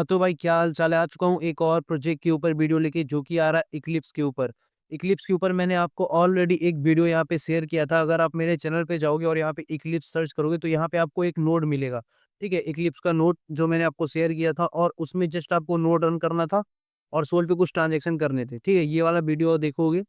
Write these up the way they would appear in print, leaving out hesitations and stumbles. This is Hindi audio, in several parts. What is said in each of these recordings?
तो भाई क्या हाल चाल है। आ चुका हूँ एक और प्रोजेक्ट के ऊपर वीडियो लेके, जो कि आ रहा है इक्लिप्स के ऊपर। इक्लिप्स के ऊपर मैंने आपको ऑलरेडी एक वीडियो यहाँ पे शेयर किया था। अगर आप मेरे चैनल पे जाओगे और यहाँ पे इक्लिप्स सर्च करोगे तो यहाँ पे आपको एक नोड मिलेगा। ठीक है, इक्लिप्स का नोड जो मैंने आपको शेयर किया था, और उसमें जस्ट आपको नोड रन करना था और सोल पे कुछ ट्रांजेक्शन करने थे। ठीक है, ये वाला वीडियो देखोगे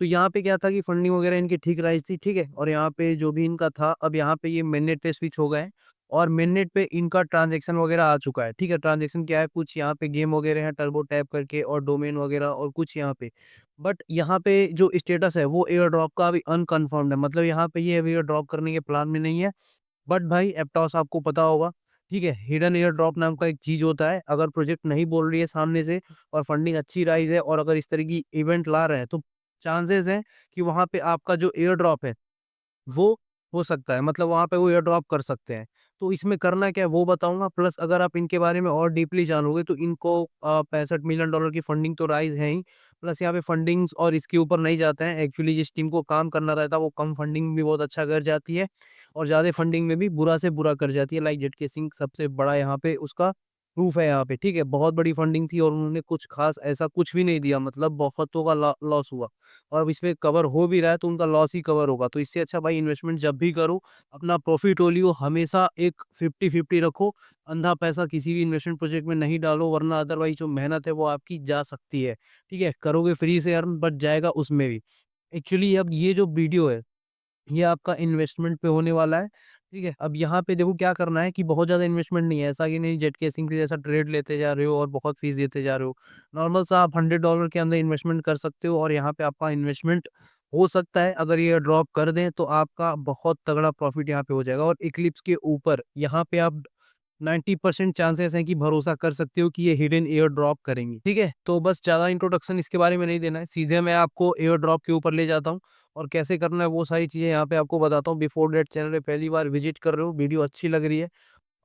तो यहाँ पे क्या था कि फंडिंग वगैरह इनकी ठीक रही थी। ठीक है, और यहाँ पे जो भी इनका था, अब यहाँ पे ये मेननेट पे स्विच हो गए हैं और मेननेट पे इनका ट्रांजैक्शन वगैरह आ चुका है। ठीक है, ट्रांजैक्शन क्या है, कुछ यहाँ पे गेम वगैरह है टर्बो टैप करके, और डोमेन वगैरह और कुछ यहाँ पे। बट यहाँ पे जो स्टेटस है वो एयर ड्रॉप का अभी अनकन्फर्म्ड है, मतलब यहाँ पे ये एयर ड्रॉप करने के प्लान में नहीं है। बट भाई एप्टॉस आपको पता होगा, ठीक है, हिडन एयर ड्रॉप नाम का एक चीज होता है। अगर प्रोजेक्ट नहीं बोल रही है सामने से और फंडिंग अच्छी राइज है, और अगर इस तरह की इवेंट ला रहे हैं, तो चांसेस हैं कि वहां पे आपका जो एयर ड्रॉप है वो हो सकता है, मतलब वहाँ पे वो एयर ड्रॉप कर सकते हैं। तो इसमें करना क्या है वो बताऊँगा, प्लस अगर आप इनके बारे में और डीपली जानोगे तो इनको $65 मिलियन की फंडिंग तो राइज़ है ही, प्लस यहाँ पे फंडिंग्स और इसके ऊपर नहीं जाते हैं। एक्चुअली जिस टीम को काम करना रहता है वो कम फंडिंग में भी बहुत अच्छा कर जाती है, और ज़्यादा फंडिंग में भी बुरा से बुरा कर जाती है। लाइक जेडके सिंह सबसे बड़ा यहाँ पे उसका प्रूफ है यहाँ पे। ठीक है, बहुत बड़ी फंडिंग थी और उन्होंने कुछ खास ऐसा कुछ भी नहीं दिया, मतलब बहुतों का लॉस हुआ। और अब इसमें कवर हो भी रहा है तो उनका लॉस ही कवर होगा। तो इससे अच्छा भाई इन्वेस्टमेंट जब भी करो, अपना प्रॉफिट हो लियो, हमेशा एक 50-50 रखो। अंधा पैसा किसी भी इन्वेस्टमेंट प्रोजेक्ट में नहीं डालो, वरना अदरवाइज जो मेहनत है वो आपकी जा सकती है। ठीक है, करोगे फ्री से अर्न, बट जाएगा उसमें भी। एक्चुअली अब ये जो वीडियो है ये आपका इन्वेस्टमेंट पे होने वाला है। ठीक है, अब यहाँ पे देखो क्या करना है कि बहुत ज़्यादा इन्वेस्टमेंट नहीं है, ऐसा कि नहीं जेट केसिंग के जैसा ट्रेड लेते जा रहे हो और बहुत फीस देते जा रहे हो। नॉर्मल सा आप $100 के अंदर इन्वेस्टमेंट कर सकते हो, और यहाँ पे आपका इन्वेस्टमेंट हो सकता है अगर ये ड्रॉप कर दें तो आपका बहुत तगड़ा प्रॉफिट यहाँ पे हो जाएगा। और इक्लिप्स के ऊपर यहाँ पे आप 90% चांसेस हैं कि भरोसा कर सकते हो कि ये हिडन एयर ड्रॉप करेंगे। ठीक है, तो बस ज़्यादा इंट्रोडक्शन इसके बारे में नहीं देना है, सीधे मैं आपको एयर ड्रॉप के ऊपर ले जाता हूँ और कैसे करना है वो सारी चीज़ें यहाँ पे आपको बताता हूँ। बिफोर दैट, चैनल पे पहली बार विजिट कर रहे हो, वीडियो अच्छी लग रही है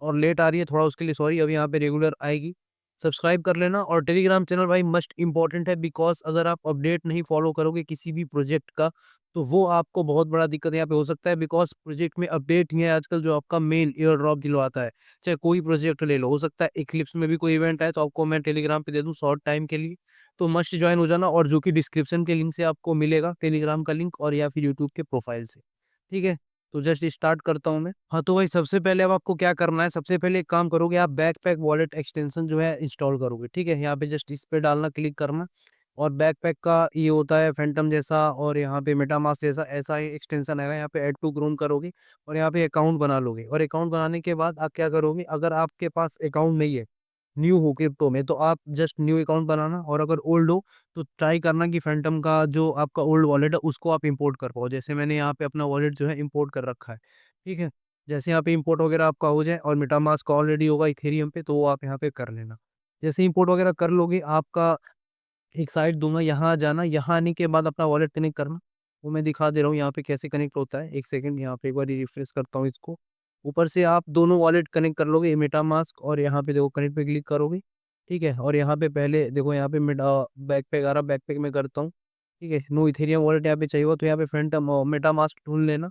और लेट आ रही है थोड़ा, उसके लिए सॉरी। अब यहाँ पे रेगुलर आएगी, सब्सक्राइब कर लेना। और टेलीग्राम चैनल भाई मस्ट इम्पोर्टेंट है, बिकॉज अगर आप अपडेट नहीं फॉलो करोगे किसी भी प्रोजेक्ट का तो वो आपको बहुत बड़ा दिक्कत यहाँ पे हो सकता है। बिकॉज प्रोजेक्ट में अपडेट ही है आजकल जो आपका मेन एयर ड्रॉप दिलवाता है। चाहे कोई प्रोजेक्ट ले लो, हो सकता है इक्लिप्स में भी कोई इवेंट है तो आपको मैं टेलीग्राम पे दे दूँ शॉर्ट टाइम के लिए, तो मस्ट ज्वाइन हो जाना। और जो कि डिस्क्रिप्शन के लिंक से आपको मिलेगा, टेलीग्राम का लिंक और या फिर यूट्यूब के प्रोफाइल से। ठीक है, तो जस्ट स्टार्ट करता हूँ मैं। हाँ तो भाई सबसे पहले अब आपको क्या करना है, सबसे पहले एक काम करोगे, आप बैकपैक वॉलेट एक्सटेंशन जो है इंस्टॉल करोगे। ठीक है, यहाँ पे जस्ट इस पे डालना, क्लिक करना, और बैकपैक का ये होता है फैंटम जैसा, और यहाँ पे मेटामास्क जैसा ऐसा ही एक्सटेंशन आएगा। यहाँ पे ऐड टू क्रोम करोगे और यहाँ पे अकाउंट बना लोगे। और अकाउंट बनाने के बाद आप क्या करोगे, अगर आपके पास अकाउंट नहीं है, न्यू हो क्रिप्टो में, तो आप जस्ट न्यू अकाउंट बनाना। और अगर ओल्ड हो तो ट्राई करना कि फैंटम का जो आपका ओल्ड वॉलेट है उसको आप इंपोर्ट कर पाओ। जैसे मैंने यहाँ पे अपना वॉलेट जो है इंपोर्ट कर रखा है। ठीक है, जैसे यहाँ पे इंपोर्ट वगैरह आपका हो जाए और मेटामास्क का ऑलरेडी होगा इथेरियम पे, तो वो आप यहाँ पे कर लेना। जैसे इंपोर्ट वगैरह कर लोगे, आपका एक साइट दूंगा, यहाँ आ जाना। यहाँ आने के बाद अपना वॉलेट कनेक्ट करना, वो मैं दिखा दे रहा हूँ यहाँ पे कैसे कनेक्ट होता है। एक सेकंड, यहाँ पे एक बार रिफ्रेश करता हूँ इसको। ऊपर से आप दोनों वॉलेट कनेक्ट कर लोगे, मेटामास्क, और यहाँ पे देखो कनेक्ट पे क्लिक करोगे। ठीक है, और यहाँ पे पहले देखो, यहाँ पे बैकपैक आ रहा, बैकपैक में करता हूँ। ठीक है, नो इथेरियम वॉलेट यहाँ पे चाहिए हो तो यहाँ पे फैंटम मेटामास्क ढूंढ लेना।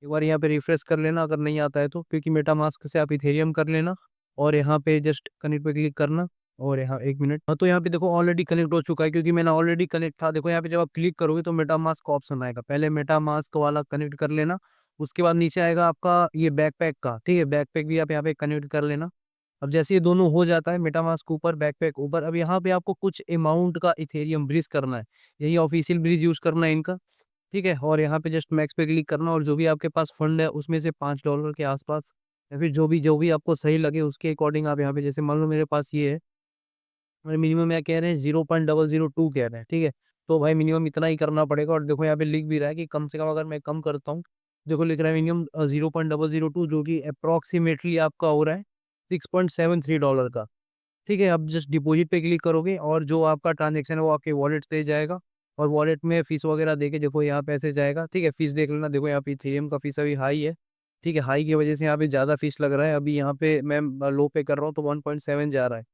एक बार यहाँ पे रिफ्रेश कर लेना अगर नहीं आता है तो, क्योंकि मेटामास्क से आप इथेरियम कर लेना। और यहाँ पे जस्ट कनेक्ट पे क्लिक करना, और यहाँ एक मिनट। हाँ तो यहाँ पे देखो ऑलरेडी कनेक्ट हो चुका है, क्योंकि मैंने ऑलरेडी कनेक्ट था। देखो यहाँ पे जब आप क्लिक करोगे तो मेटामास्क का ऑप्शन आएगा, पहले मेटामास्क वाला कनेक्ट कर लेना। उसके बाद नीचे आएगा आपका ये बैकपैक का। ठीक है, बैकपैक भी आप यहाँ पे कनेक्ट कर लेना। अब जैसे ये दोनों हो जाता है, मेटामास्क ऊपर बैकपैक ऊपर, अब यहाँ पे आपको कुछ अमाउंट का इथेरियम ब्रिज करना है। यही ऑफिशियल ब्रिज यूज करना है इनका। ठीक है, और यहाँ पे जस्ट मैक्स पे क्लिक करना, और जो भी आपके पास फंड है उसमें से $5 के आसपास, या फिर जो भी आपको सही लगे उसके अकॉर्डिंग आप यहाँ पे, जैसे मान लो मेरे पास ये है और मिनिमम क्या कह रहे हैं, 0.002 कह रहे हैं। ठीक है, तो भाई मिनिमम इतना ही करना पड़ेगा। और देखो यहाँ पे लिख भी रहा है कि कम से कम अगर मैं कम करता हूँ, देखो लिख रहा है मिनिमम 0.002, जो कि अप्रोक्सीमेटली आपका हो रहा है $6.73 का। ठीक है, अब जस्ट डिपॉजिट पे क्लिक करोगे और जो आपका ट्रांजेक्शन है वो आपके वॉलेट से जाएगा। और वॉलेट में फीस वगैरह देके देखो यहाँ पैसे जाएगा। ठीक है, फीस देख लेना, देखो यहाँ पे इथेरियम का फीस अभी हाई है। ठीक है, हाई की वजह से यहाँ पे ज़्यादा फीस लग रहा है। अभी यहाँ पे मैं लो पे कर रहा हूँ तो 1.7 जा रहा है।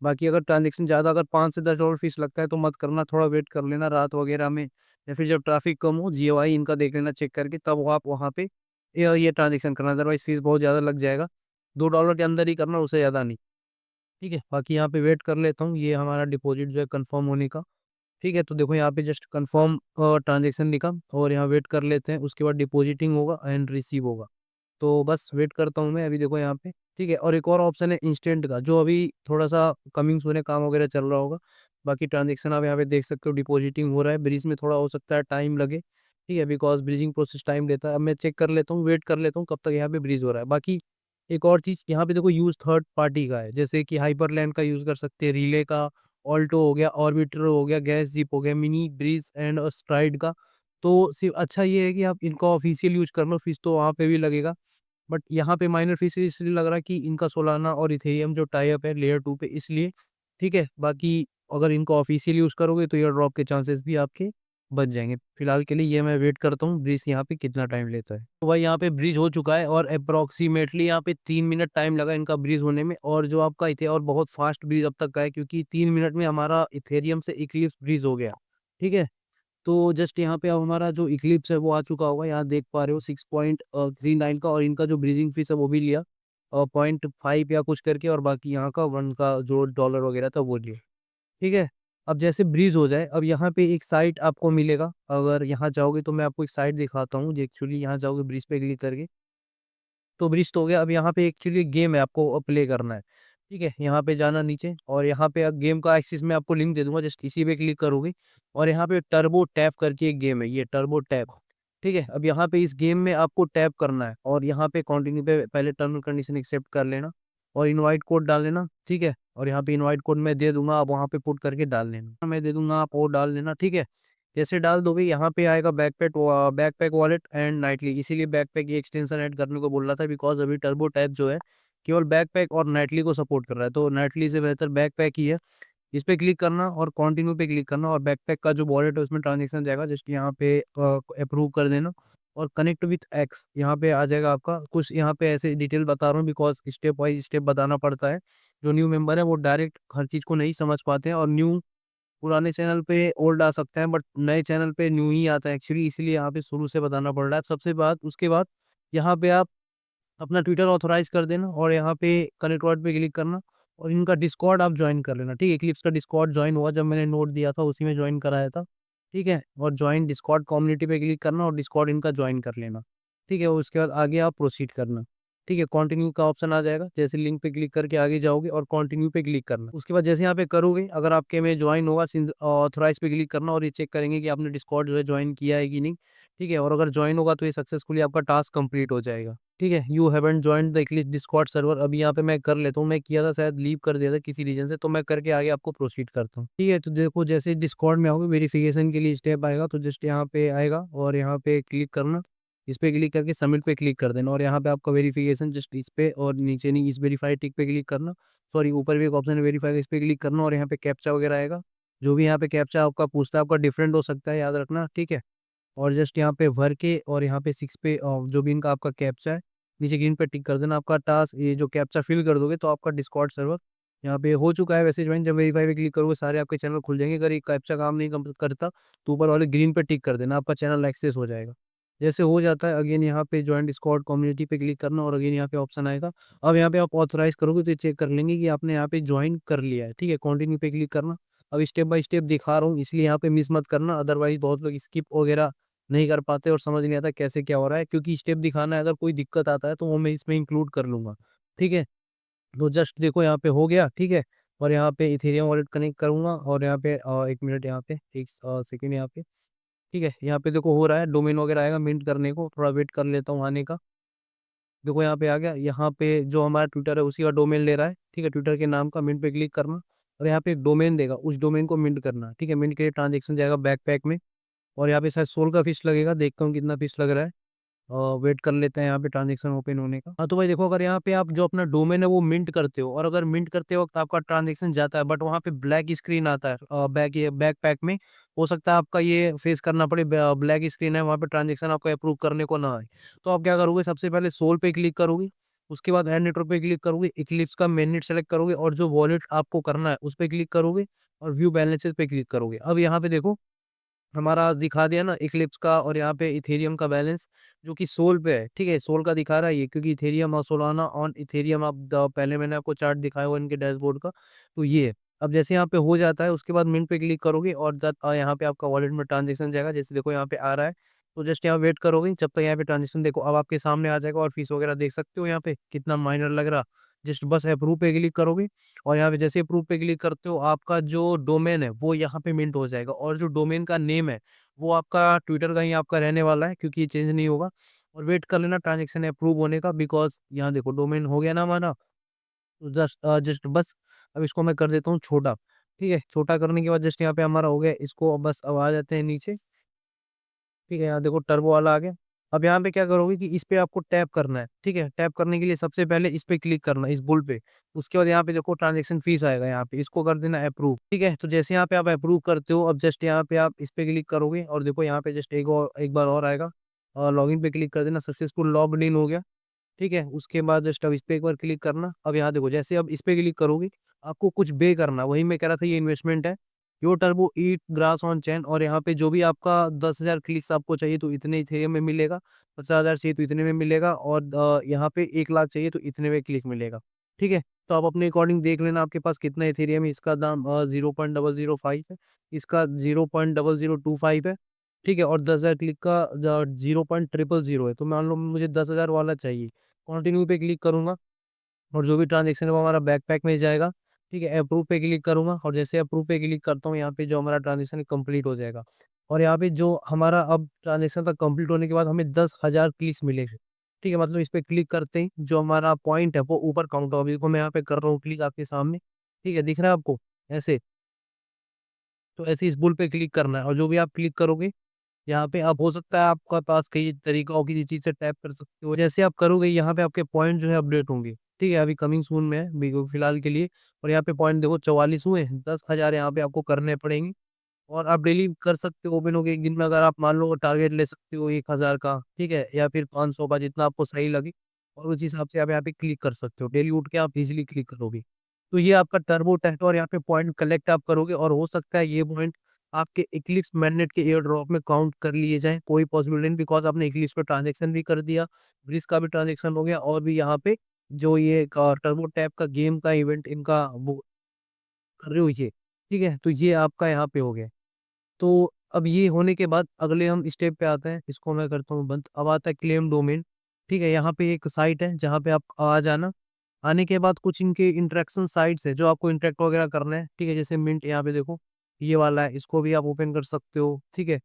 बाकी अगर ट्रांजेक्शन ज़्यादा, अगर $5 से $10 फीस लगता है तो मत करना, थोड़ा वेट कर लेना रात वगैरह में, या फिर जब ट्रैफिक कम हो, जीओआई इनका देख लेना चेक करके, तब आप वहाँ पे ये ट्रांजेक्शन करना। अदरवाइज फीस बहुत ज़्यादा लग जाएगा। $2 के अंदर ही करना, उससे ज़्यादा नहीं। ठीक है, बाकी यहाँ पे वेट कर लेता हूँ ये हमारा डिपॉजिट जो है कंफर्म होने का। ठीक है, तो देखो यहाँ पे जस्ट कंफर्म ट्रांजेक्शन लिखा और यहाँ वेट कर लेते हैं, उसके बाद डिपॉजिटिंग होगा एंड रिसीव होगा। तो बस वेट करता हूँ मैं अभी, देखो यहाँ पे। ठीक है, और एक और ऑप्शन है इंस्टेंट का, जो अभी थोड़ा सा कमिंग सून है, काम वगैरह चल रहा होगा। बाकी ट्रांजेक्शन आप यहाँ पे देख सकते हो, डिपॉजिटिंग हो रहा है। ब्रिज में थोड़ा हो सकता है टाइम लगे, ठीक है, बिकॉज ब्रिजिंग प्रोसेस टाइम लेता है। अब मैं चेक कर लेता हूँ, वेट कर लेता हूँ कब तक यहाँ पे ब्रिज हो रहा है। बाकी एक और चीज़ यहाँ पे देखो, यूज थर्ड पार्टी का है, जैसे कि हाइपरलैंड का यूज कर सकते हैं, रिले का, ऑल्टो हो गया, ऑर्बिटर हो गया, गैस जीप हो गया, मिनी ब्रिज एंड स्ट्राइड का। तो सिर्फ अच्छा ये है कि आप इनका ऑफिशियल यूज कर लो, फीस तो वहाँ पे भी लगेगा, बट यहाँ पे माइनर फीस इसलिए लग रहा है कि इनका सोलाना और इथेरियम जो टाई अप है लेयर 2 पे, इसलिए। ठीक है, बाकी अगर इनको ऑफिशियल यूज करोगे तो ईयर ड्रॉप के चांसेस भी आपके बच जाएंगे। फिलहाल के लिए ये मैं वेट करता हूँ ब्रिज यहाँ पे कितना टाइम लेता है। तो भाई यहाँ पे ब्रिज हो चुका है और अप्रोक्सीमेटली यहाँ पे 3 मिनट टाइम लगा इनका ब्रिज होने में, और जो आपका इथे और बहुत फास्ट ब्रिज अब तक का है, क्योंकि 3 मिनट में हमारा इथेरियम से इक्लिप्स ब्रिज हो गया। ठीक है, तो जस्ट यहाँ पे अब हमारा जो इक्लिप्स है वो आ चुका होगा, यहाँ देख पा रहे हो 6.39 का, और इनका जो ब्रीजिंग फीस है वो भी लिया 0.5 या कुछ करके, और बाकी यहाँ का 1 का जो डॉलर वगैरह था वो लिया। ठीक है, अब जैसे ब्रीज हो जाए, अब यहाँ पे एक साइट आपको मिलेगा, अगर यहाँ जाओगे तो मैं आपको एक साइट दिखाता हूँ। एक्चुअली यहाँ जाओगे ब्रिज पे क्लिक करके, तो ब्रिज तो हो गया। अब यहाँ पे एक्चुअली गेम है, आपको प्ले करना है। ठीक है, यहाँ पे जाना नीचे, और यहाँ पे गेम का एक्सिस में आपको लिंक दे दूंगा, जस्ट इसी पे क्लिक करोगे, और यहाँ पे टर्बो टैप करके एक गेम है, ये टर्बो टैप। ठीक है, अब यहाँ पे इस गेम में आपको टैप करना है, और यहाँ पे कंटिन्यू पे पहले टर्म एंड कंडीशन एक्सेप्ट कर लेना, और इनवाइट कोड डाल लेना। ठीक है, और यहाँ पे इनवाइट कोड मैं दे दूंगा, आप वहाँ पे पुट करके डाल लेना, मैं दे दूंगा, आप वो डाल लेना। ठीक है, जैसे डाल दोगे यहाँ पे आएगा बैकपैक वॉलेट एंड नाइटली, इसीलिए बैकपैक ये एक्सटेंशन ऐड करने को बोल रहा था, बिकॉज अभी टर्बो टाइप जो है केवल बैकपैक और नाइटली को सपोर्ट कर रहा है, तो नाइटली से बेहतर बैकपैक ही है। इस पे क्लिक करना और कंटिन्यू पे क्लिक करना, और बैकपैक का जो वॉलेट है उसमें ट्रांजेक्शन जाएगा, जस्ट यहाँ पे अप्रूव कर देना, और कनेक्ट विथ एक्स यहाँ पे आ जाएगा आपका। कुछ यहाँ पे ऐसे डिटेल बता रहा हूँ, बिकॉज स्टेप वाइज स्टेप बताना पड़ता है। जो न्यू मेंबर है वो डायरेक्ट हर चीज़ को नहीं समझ पाते हैं, और न्यू पुराने चैनल पे ओल्ड आ सकते हैं, बट नए चैनल पे न्यू ही आता है एक्चुअली, इसीलिए यहाँ पे शुरू से बताना पड़ रहा है। सबसे बाद उसके बाद यहाँ पे आप अपना ट्विटर ऑथोराइज कर देना, और यहाँ पे कनेक्ट वर्ड पे क्लिक करना, और इनका डिस्कॉर्ड आप ज्वाइन कर लेना। ठीक है, इक्लिप्स का डिस्कॉर्ड ज्वाइन हुआ, जब मैंने नोट दिया था उसी में ज्वाइन कराया था। ठीक है, और ज्वाइन डिस्कॉर्ड कम्युनिटी पे क्लिक करना और डिस्कॉर्ड इनका ज्वाइन कर लेना। ठीक है, उसके बाद आगे आप प्रोसीड करना। ठीक है, कंटिन्यू का ऑप्शन आ जाएगा, जैसे लिंक पे क्लिक करके आगे जाओगे और कंटिन्यू पे क्लिक करना। उसके बाद जैसे यहाँ पे करोगे, अगर आपके में ज्वाइन होगा, ऑथोराइज पे क्लिक करना, और ये चेक करेंगे कि आपने डिस्कॉर्ड जो है ज्वाइन किया है कि नहीं। ठीक है, और अगर ज्वाइन होगा तो ये सक्सेसफुली आपका टास्क कंप्लीट हो जाएगा। ठीक है, you haven't joint the Eclipse Discord server, अभी यहाँ पे मैं कर लेता हूँ, मैं किया था शायद लीव कर दिया था किसी रीजन से, तो मैं करके आगे आपको प्रोसीड करता हूँ। ठीक है, तो देखो जैसे डिस्कॉर्ड में आओगे, वेरिफिकेशन के लिए स्टेप आएगा, तो जस्ट यहाँ पे आएगा और यहाँ पे क्लिक करना, इस पे क्लिक करके सबमिट पे क्लिक कर देना, और यहाँ पे आपका वेरिफिकेशन जस्ट इस पे, और नीचे नहीं, इस वेरीफाई टिक पे क्लिक करना। सॉरी, ऊपर भी एक ऑप्शन है वेरीफाई, इस पे क्लिक करना, और यहाँ पे कैप्चा वगैरह आएगा, जो भी यहाँ पे कैप्चा आपका पूछता है, आपका डिफरेंट हो सकता है, याद रखना। ठीक है, और जस्ट यहाँ पे भर के, और यहाँ पे 6 पे जो भी इनका आपका कैप्चा है, नीचे ग्रीन पे टिक कर देना। आपका टास्क ये जो कैप्चा फिल कर दोगे तो आपका डिस्कॉर्ड सर्वर यहाँ पे हो चुका है वैसे ज्वाइन। जब वेरीफाई पे क्लिक करोगे सारे आपके चैनल खुल जाएंगे। अगर ये कैप्चा काम नहीं करता तो ऊपर वाले ग्रीन पे टिक कर देना, आपका चैनल एक्सेस हो जाएगा। जैसे हो जाता है, अगेन यहाँ पे ज्वाइन डिस्कॉर्ड कम्युनिटी पे क्लिक करना, और अगेन यहाँ पे ऑप्शन आएगा। अब यहाँ पे आप ऑथराइज करोगे तो ये चेक कर लेंगे कि आपने यहाँ पे ज्वाइन कर लिया है। ठीक है, कंटिन्यू पे क्लिक करना। अब स्टेप बाय स्टेप दिखा रहा हूँ, इसलिए यहाँ पे मिस मत करना, अदरवाइज बहुत लोग स्किप वगैरह नहीं कर पाते और समझ नहीं आता कैसे क्या हो रहा है, क्योंकि स्टेप दिखाना है, अगर कोई दिक्कत आता है तो वो मैं इसमें इंक्लूड कर लूंगा। ठीक है, तो जस्ट देखो यहाँ पे हो गया। ठीक है, और यहाँ पे इथेरियम वॉलेट कनेक्ट करूंगा, और यहाँ पे 1 मिनट, यहाँ पे 1 सेकेंड, यहाँ पे। ठीक है, यहाँ पे देखो हो रहा है, डोमेन वगैरह आएगा मिंट करने को, थोड़ा वेट कर लेता हूँ आने का। देखो यहाँ पे आ गया, यहाँ पे जो हमारा ट्विटर है उसी का डोमेन ले रहा है। ठीक है, ट्विटर के नाम का मिंट पे क्लिक करना, और यहाँ पे एक डोमेन देगा, उस डोमेन को मिंट करना। ठीक है, मिंट के लिए ट्रांजेक्शन जाएगा बैकपैक में, और यहाँ पे शायद 16 का फीस लगेगा, देखता हूँ कितना फीस लग रहा है। वेट कर लेते हैं यहाँ पे ट्रांजेक्शन ओपन होने का। हाँ, तो भाई देखो, अगर यहाँ पे आप जो अपना डोमेन है वो मिंट करते हो, और अगर मिंट करते वक्त आपका ट्रांजेक्शन जाता है, बट वहाँ पे ब्लैक स्क्रीन आता है बैक पैक में, हो सकता है आपका ये फेस करना पड़े, ब्लैक स्क्रीन है वहाँ पे, ट्रांजेक्शन आपको अप्रूव करने को ना आए। तो आप क्या करोगे, सबसे पहले सोल पे क्लिक करोगे, उसके बाद एड नेटवर्क पे क्लिक करोगे, इक्लिप्स का मेन नेट सेलेक्ट करोगे, और जो वॉलेट आपको करना है उस पर क्लिक करोगे, और व्यू बैलेंसेस पे क्लिक करोगे। अब यहाँ पे देखो, हमारा दिखा दिया ना इक्लिप्स का, और यहाँ पे इथेरियम का बैलेंस जो कि सोल पे है, ठीक है, सोल का दिखा रहा है ये, क्योंकि इथेरियम और सोलाना ऑन इथेरियम, आप पहले मैंने आपको चार्ट दिखाया हुआ इनके डैशबोर्ड का, तो ये है। अब जैसे यहाँ पे हो जाता है, उसके बाद मिंट पे क्लिक करोगे और यहाँ पे आपका वॉलेट में ट्रांजेक्शन जाएगा, जैसे देखो यहाँ पे आ रहा है। तो जस्ट यहाँ वेट करोगे जब तक यहाँ पे ट्रांजेक्शन, देखो अब आपके सामने आ जाएगा, और फीस वगैरह देख सकते हो यहाँ पे कितना माइनर लग रहा। जस्ट बस अप्रूव पे क्लिक करोगे, और यहाँ पे जैसे अप्रूव पे क्लिक करते हो, आपका जो डोमेन है वो यहाँ पे मिंट हो जाएगा, और जो डोमेन का नेम है वो आपका ट्विटर का ही आपका रहने वाला है, क्योंकि ये चेंज नहीं होगा। और वेट कर लेना ट्रांजेक्शन अप्रूव होने का, बिकॉज यहाँ देखो डोमेन हो गया ना हमारा। तो जस्ट जस्ट बस अब इसको मैं कर देता हूँ छोटा। ठीक है, छोटा करने के बाद जस्ट यहाँ पे हमारा हो गया, इसको बस अब आ जाते हैं नीचे। ठीक है, यहाँ देखो टर्बो वाला आ गया। अब यहाँ पे क्या करोगे कि इस पे आपको टैप करना है। ठीक है, टैप करने के लिए सबसे पहले इस पे क्लिक करना है, इस बुल पे। उसके बाद यहाँ पे देखो ट्रांजेक्शन फीस आएगा, यहाँ पे इसको कर देना अप्रूव। ठीक है, तो जैसे यहाँ पे आप अप्रूव करते हो, अब जस्ट यहाँ पे आप इस पे क्लिक करोगे, और देखो यहाँ पे जस्ट एक बार और आएगा, और लॉगिन पे क्लिक कर देना, सक्सेसफुल लॉग इन हो गया। ठीक है, उसके बाद जस्ट अब इस पे एक बार क्लिक करना। अब यहाँ देखो जैसे अब इस पे क्लिक करोगे, आपको कुछ पे करना, वही मैं कह रहा था, ये इन्वेस्टमेंट है। यो टर्बो ईट ग्रास ऑन चैन, और यहाँ पे जो भी आपका 10,000 क्लिक्स आपको चाहिए तो इतने इथेरियम में मिलेगा, 50,000 चाहिए तो इतने में मिलेगा, और यहाँ पे 1 लाख चाहिए तो इतने में क्लिक मिलेगा। ठीक है, तो आप अपने अकॉर्डिंग देख लेना आपके पास कितना इथेरियम है। इसका दाम 0.005 है, इसका 0.0025 है। ठीक है, और 10,000 क्लिक का 0.000 है, तो मान लो मुझे 10,000 वाला चाहिए। कंटिन्यू पे क्लिक करूंगा, और जो भी ट्रांजेक्शन है वो हमारा बैकपैक में जाएगा। ठीक है, अप्रूव पे क्लिक करूंगा, और जैसे अप्रूव पे क्लिक करता हूँ, यहाँ पे जो हमारा ट्रांजेक्शन है कंप्लीट हो जाएगा। और यहाँ पे जो हमारा अब ट्रांजेक्शन का कंप्लीट होने के बाद हमें 10,000 क्लिक्स मिलेंगे। ठीक है, मतलब इस पे क्लिक करते ही जो हमारा पॉइंट है वो ऊपर काउंट होगा। अभी देखो मैं यहाँ पे कर रहा हूँ क्लिक आपके सामने। ठीक है, दिख रहा है आपको ऐसे। तो ऐसे इस बुल पे क्लिक करना है, और जो भी आप क्लिक करोगे यहाँ पे, अब हो सकता है आपका पास कई तरीका हो, किसी चीज से टैप कर सकते हो। जैसे आप करोगे यहाँ पे आपके पॉइंट जो है अपडेट होंगे। ठीक है, अभी कमिंग सून में है फिलहाल के लिए। और यहाँ पे पॉइंट देखो 44 हुए, 10,000 यहाँ पे आपको करने पड़ेंगे। और आप डेली कर सकते हो, ओपन हो के एक दिन में, अगर आप मान लो टारगेट ले सकते हो 1,000 का। ठीक है, या फिर 500 का, जितना आपको सही लगे। और उस हिसाब से आप यहाँ पे क्लिक कर सकते हो, डेली उठ के आप इजिली क्लिक करोगे। तो ये आपका टर्बो टैक्स, और यहाँ पे पॉइंट कलेक्ट आप करोगे, और हो सकता है ये पॉइंट आपके इक्लिप्स मैग्नेट के एयर ड्रॉप में काउंट कर लिए जाए। कोई पॉसिबिलिटी नहीं, बिकॉज आपने इक्लिप्स पे ट्रांजेक्शन भी कर दिया, ब्रिज का भी ट्रांजेक्शन हो गया, और भी यहाँ पे जो ये टर्बो टैप का गेम का इवेंट इनका वो कर रहे हो ये। ठीक है, तो ये आपका यहाँ पे हो गया। तो अब ये होने के बाद अगले हम स्टेप पे आते हैं, इसको मैं करता हूँ बंद। अब आता है क्लेम डोमेन। ठीक है, यहाँ पे एक साइट है जहाँ पे आप आ जाना। आने के बाद कुछ इनके इंटरेक्शन साइट्स है जो आपको इंटरेक्ट वगैरह करना है। ठीक है, जैसे मिंट यहाँ पे देखो, ये वाला है, इसको भी आप ओपन कर सकते हो। ठीक है,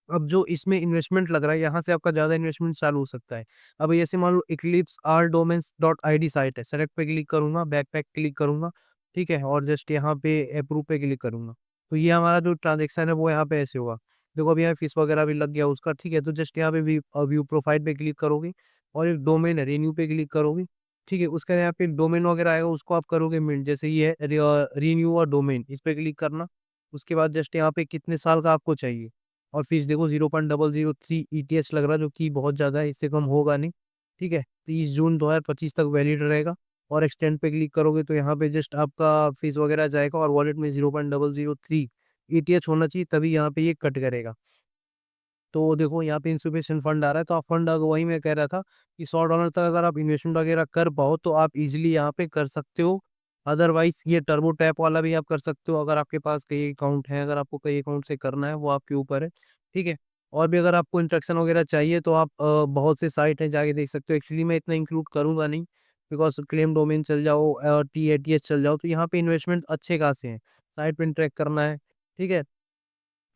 अब जो इसमें इन्वेस्टमेंट लग रहा है, यहाँ से आपका ज्यादा इन्वेस्टमेंट चालू हो सकता है। अब ऐसे मान लो eclipse are domains dot I D site है, सेलेक्ट पे क्लिक करूंगा, बैकपैक क्लिक करूंगा। ठीक है, और जस्ट यहाँ पे अप्रूव पे क्लिक करूंगा। तो ये हमारा जो ट्रांजेक्शन है वो यहाँ पे ऐसे होगा। देखो अभी यहाँ फीस वगैरह भी लग गया उसका। ठीक है, तो जस्ट यहाँ पे व्यू प्रोफाइल पे क्लिक करोगे, और एक डोमेन है रिन्यू पे क्लिक करोगे। ठीक है, उसका यहाँ पे डोमेन वगैरह आएगा, उसको आप करोगे मिंट, जैसे ये है रिन्यू और डोमेन, इस पे क्लिक करना। उसके बाद जस्ट यहाँ पे कितने साल का आपको चाहिए, और फीस देखो 0.003 ETH लग रहा है, जो कि बहुत ज्यादा है, इससे कम होगा नहीं। ठीक है, 30 जून 2025 तक वैलिड रहेगा। और एक्सटेंड पे क्लिक करोगे तो यहाँ पे जस्ट आपका फीस वगैरह जाएगा, और वॉलेट में 0.003 ETH होना चाहिए, तभी यहाँ पे ये कट करेगा। तो देखो यहाँ पे इंसुफिशिएंट फंड आ रहा है, तो आप फंड, वही मैं कह रहा था कि $100 तक अगर आप इन्वेस्टमेंट वगैरह कर पाओ तो आप इजिली यहाँ पे कर सकते हो। अदरवाइज ये टर्बो टैप वाला भी आप कर सकते हो, अगर आपके पास कई अकाउंट है, अगर आपको कई अकाउंट से करना है वो आपके ऊपर है। ठीक है, और भी अगर आपको इंस्ट्रक्शन वगैरह चाहिए तो आप बहुत से साइट हैं, जाके देख सकते हो। एक्चुअली मैं इतना इंक्लूड करूंगा नहीं, बिकॉज क्लेम डोमेन चल जाओ, TATS चल जाओ, तो यहाँ पे इन्वेस्टमेंट अच्छे खासे हैं। साइट पे ट्रैक करना है। ठीक है,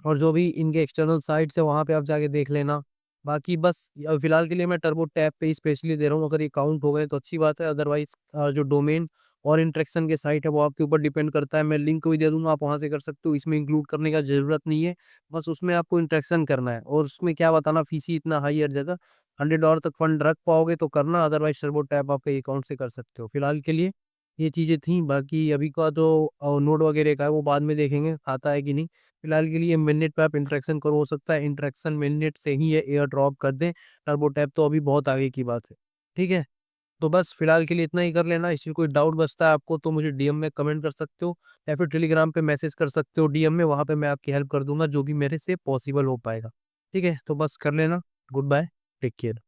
और जो भी इनके एक्सटर्नल साइट्स है वहाँ पे आप जाके देख लेना। बाकी बस फिलहाल के लिए मैं टर्बो टैप पे ही स्पेशली दे रहा हूँ, अगर ये काउंट हो गए तो अच्छी बात है। अदरवाइज जो डोमेन और इंटरेक्शन के साइट है वो आपके ऊपर डिपेंड करता है। मैं लिंक भी दे दूंगा, आप वहाँ से कर सकते हो, इसमें इंक्लूड करने का जरूरत नहीं है। बस उसमें आपको इंटरेक्शन करना है, और उसमें क्या बताना, फीस ही इतना हाई हर जगह। $100 तक फंड रख पाओगे तो करना, अदरवाइज टर्बो टैप आपके अकाउंट से कर सकते हो। फिलहाल के लिए ये चीज़ें थी, बाकी अभी का तो नोड वगैरह का है वो बाद में देखेंगे आता है कि नहीं। फिलहाल के लिए मिनट पे आप इंटरेक्शन करो, हो सकता है इंटरेक्शन मिनट से ही ये एयर ड्रॉप कर दें। टर्बो टैप तो अभी बहुत आगे की बात है। ठीक है। तो बस फिलहाल के लिए इतना ही कर लेना। इसमें कोई डाउट बचता है आपको तो मुझे डीएम में कमेंट कर सकते हो या फिर टेलीग्राम पे मैसेज कर सकते हो डीएम में, वहाँ पे मैं आपकी हेल्प कर दूंगा जो भी मेरे से पॉसिबल हो पाएगा। ठीक है, तो बस कर लेना। Goodbye, take care.